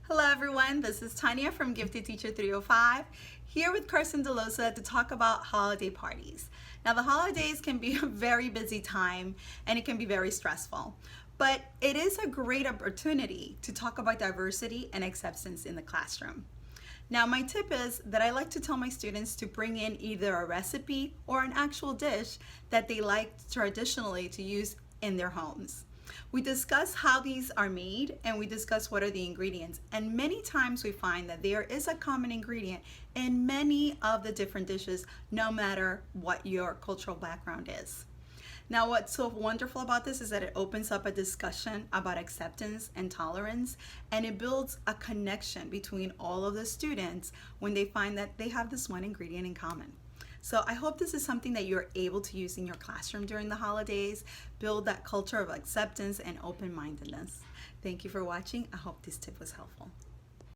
Hello everyone, this is Tanya from Gifted Teacher 305, here with Carson DeLosa to talk about holiday parties. Now the holidays can be a very busy time and it can be very stressful, but it is a great opportunity to talk about diversity and acceptance in the classroom. Now my tip is that I like to tell my students to bring in either a recipe or an actual dish that they like traditionally to use in their homes. We discuss how these are made and we discuss what are the ingredients, and many times we find that there is a common ingredient in many of the different dishes, no matter what your cultural background is. Now what's so wonderful about this is that it opens up a discussion about acceptance and tolerance, and it builds a connection between all of the students when they find that they have this one ingredient in common. So I hope this is something that you're able to use in your classroom during the holidays, build that culture of acceptance and open-mindedness. Thank you for watching. I hope this tip was helpful.